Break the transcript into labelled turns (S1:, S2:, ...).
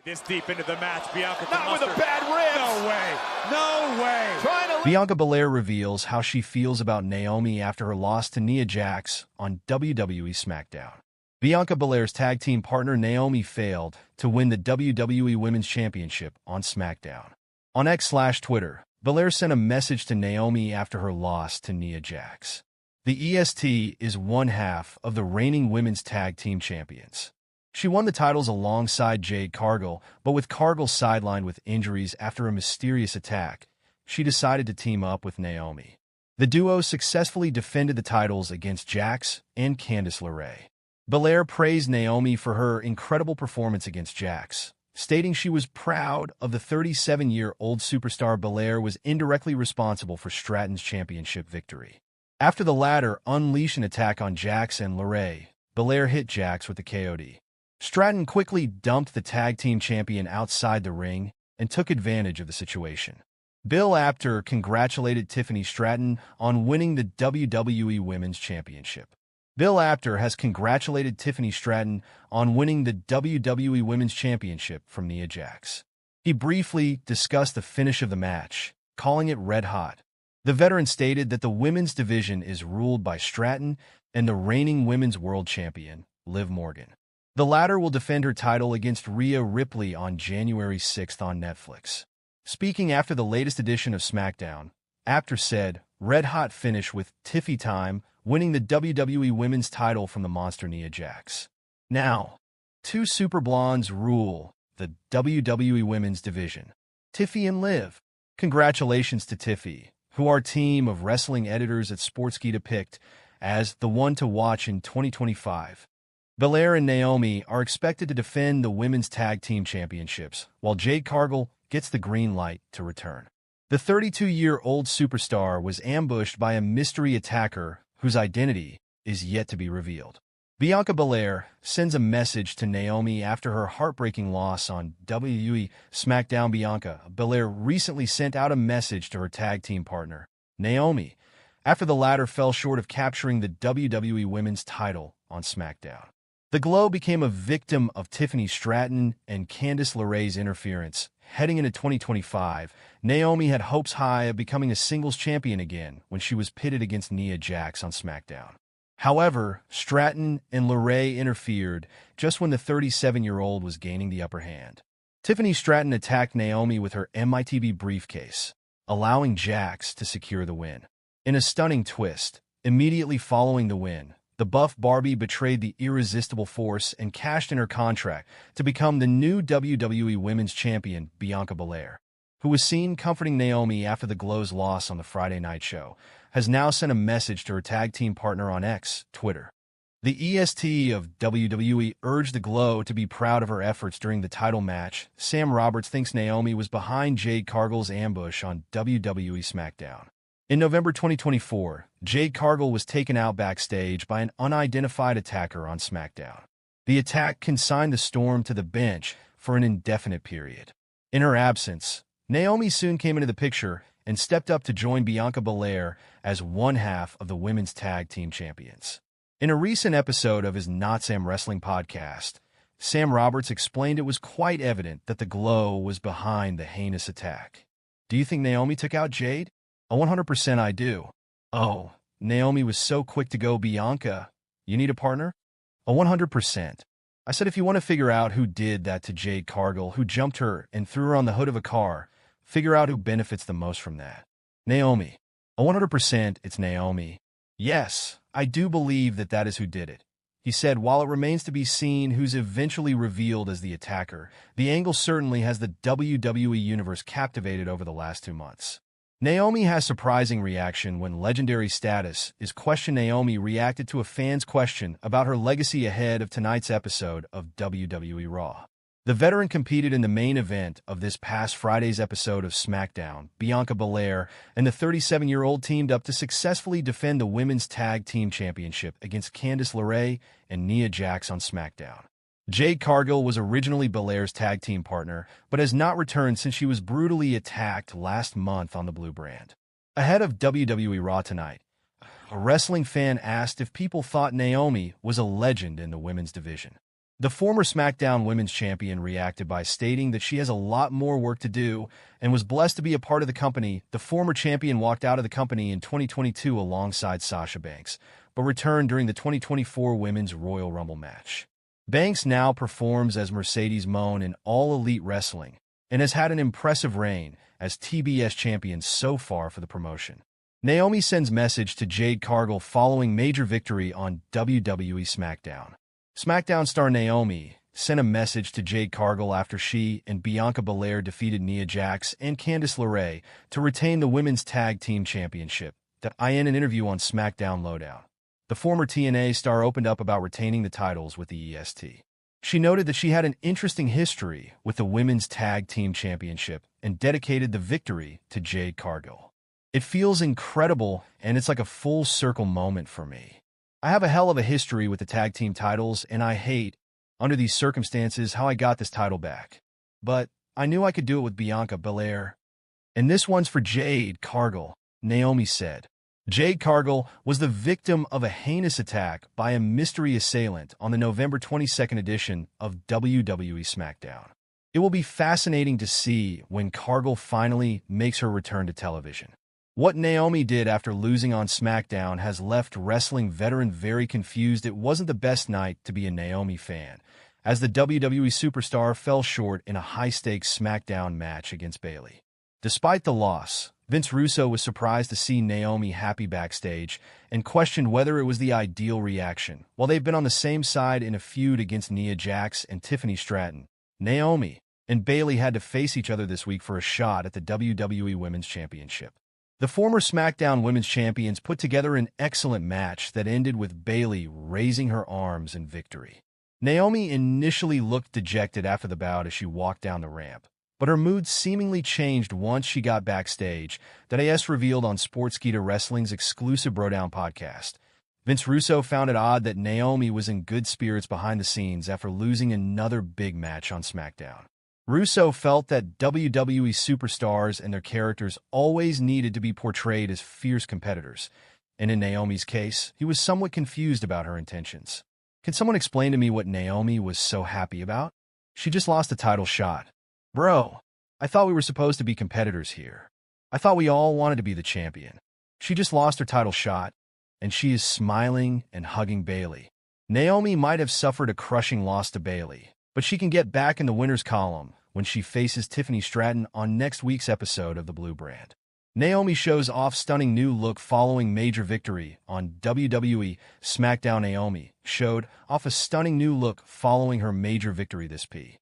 S1: This deep into the match, Bianca
S2: not with a bad rib.
S1: No way. No way.
S3: Bianca Belair reveals how she feels about Naomi after her loss to Nia Jax on WWE SmackDown. Bianca Belair's tag team partner Naomi failed to win the WWE Women's Championship on SmackDown. On X/Twitter, Belair sent a message to Naomi after her loss to Nia Jax. The EST is one half of the reigning women's tag team champions. She won the titles alongside Jade Cargill, but with Cargill sidelined with injuries after a mysterious attack, she decided to team up with Naomi. The duo successfully defended the titles against Jax and LeRae. Belair praised Naomi for her incredible performance against Jax, stating she was proud of the 37-year-old superstar. Belair was indirectly responsible for Stratton's championship victory. After the latter unleashed an attack on Jax and LeRae, Belair hit Jax with the KOD. Stratton quickly dumped the tag team champion outside the ring and took advantage of the situation. Apter congratulated Tiffany Stratton on winning the WWE Women's Championship. Apter has congratulated Tiffany Stratton on winning the WWE Women's Championship from Nia Jax. He briefly discussed the finish of the match, calling it red hot. The veteran stated that the women's division is ruled by Stratton and the reigning women's world champion, Liv Morgan. The latter will defend her title against Rhea Ripley on January 6th on Netflix. Speaking after the latest edition of SmackDown, Apter said, "Red-hot finish with Tiffy time, winning the WWE Women's title from the monster Nia Jax. Now, two super blondes rule the WWE Women's division, Tiffy and Liv. Congratulations to Tiffy, who our team of wrestling editors at Sportskeeda picked as the one to watch in 2025. Belair and Naomi are expected to defend the Women's Tag Team Championships, while Jade Cargill gets the green light to return. The 32-year-old superstar was ambushed by a mystery attacker whose identity is yet to be revealed. Bianca Belair sends a message to Naomi after her heartbreaking loss on WWE SmackDown. Bianca Belair recently sent out a message to her tag team partner, Naomi, after the latter fell short of capturing the WWE Women's title on SmackDown. The Glow became a victim of Tiffany Stratton and LeRae's interference. Heading into 2025, Naomi had hopes high of becoming a singles champion again when she was pitted against Nia Jax on SmackDown. However, Stratton and LeRae interfered just when the 37-year-old was gaining the upper hand. Tiffany Stratton attacked Naomi with her MITB briefcase, allowing Jax to secure the win. In a stunning twist, immediately following the win, the buff Barbie betrayed the irresistible force and cashed in her contract to become the new WWE Women's Champion. Bianca Belair, who was seen comforting Naomi after the Glow's loss on the Friday night show, has now sent a message to her tag team partner on X, Twitter. The EST of WWE urged the Glow to be proud of her efforts during the title match. Sam Roberts thinks Naomi was behind Jade Cargill's ambush on WWE SmackDown. In November 2024, Jade Cargill was taken out backstage by an unidentified attacker on SmackDown. The attack consigned the Storm to the bench for an indefinite period. In her absence, Naomi soon came into the picture and stepped up to join Bianca Belair as one half of the Women's Tag Team Champions. In a recent episode of his Not Sam Wrestling podcast, Sam Roberts explained it was quite evident that the Glow was behind the heinous attack. Do you think Naomi took out Jade? 100% I do. Oh, Naomi was so quick to go. Bianca, you need a partner? 100%. I said if you want to figure out who did that to Jade Cargill, who jumped her and threw her on the hood of a car, figure out who benefits the most from that. Naomi. 100% it's Naomi. Yes, I do believe that is who did it. He said while it remains to be seen who's eventually revealed as the attacker, the angle certainly has the WWE Universe captivated over the last 2 months. Naomi has surprising reaction when legendary status is questioned. Naomi reacted to a fan's question about her legacy ahead of tonight's episode of WWE Raw. The veteran competed in the main event of this past Friday's episode of SmackDown. Bianca Belair and the 37-year-old teamed up to successfully defend the Women's Tag Team Championship against LeRae and Nia Jax on SmackDown. Jade Cargill was originally Belair's tag team partner, but has not returned since she was brutally attacked last month on the Blue brand. Ahead of WWE Raw tonight, a wrestling fan asked if people thought Naomi was a legend in the women's division. The former SmackDown Women's Champion reacted by stating that she has a lot more work to do and was blessed to be a part of the company. The former champion walked out of the company in 2022 alongside Sasha Banks, but returned during the 2024 Women's Royal Rumble match. Banks now performs as Mercedes Moné in All Elite Wrestling and has had an impressive reign as TBS champion so far for the promotion. Naomi sends message to Jade Cargill following major victory on WWE SmackDown. SmackDown star Naomi sent a message to Jade Cargill after she and Bianca Belair defeated Nia Jax and LeRae to retain the Women's Tag Team Championship. In an interview on SmackDown Lowdown, the former TNA star opened up about retaining the titles with the EST. She noted that she had an interesting history with the Women's Tag Team Championship and dedicated the victory to Jade Cargill. It feels incredible, and it's like a full circle moment for me. I have a hell of a history with the tag team titles, and I hate, under these circumstances, how I got this title back. But I knew I could do it with Bianca Belair. And this one's for Jade Cargill, Naomi said. Jade Cargill was the victim of a heinous attack by a mystery assailant on the November 22nd edition of WWE SmackDown. It will be fascinating to see when Cargill finally makes her return to television. What Naomi did after losing on SmackDown has left wrestling veteran very confused. It wasn't the best night to be a Naomi fan, as the WWE superstar fell short in a high-stakes SmackDown match against Bayley. Despite the loss, Vince Russo was surprised to see Naomi happy backstage and questioned whether it was the ideal reaction. While they've been on the same side in a feud against Nia Jax and Tiffany Stratton, Naomi and Bayley had to face each other this week for a shot at the WWE Women's Championship. The former SmackDown Women's Champions put together an excellent match that ended with Bayley raising her arms in victory. Naomi initially looked dejected after the bout as she walked down the ramp, but her mood seemingly changed once she got backstage, that revealed on Sportskeeda Wrestling's exclusive Brodown podcast. Vince Russo found it odd that Naomi was in good spirits behind the scenes after losing another big match on SmackDown. Russo felt that WWE superstars and their characters always needed to be portrayed as fierce competitors, and in Naomi's case, he was somewhat confused about her intentions. Can someone explain to me what Naomi was so happy about? She just lost a title shot. Bro, I thought we were supposed to be competitors here. I thought we all wanted to be the champion. She just lost her title shot, and she is smiling and hugging Bayley. Naomi might have suffered a crushing loss to Bayley, but she can get back in the winner's column when she faces Tiffany Stratton on next week's episode of The Blue Brand. Naomi shows off stunning new look following major victory on WWE SmackDown. Naomi showed off a stunning new look following her major victory this week.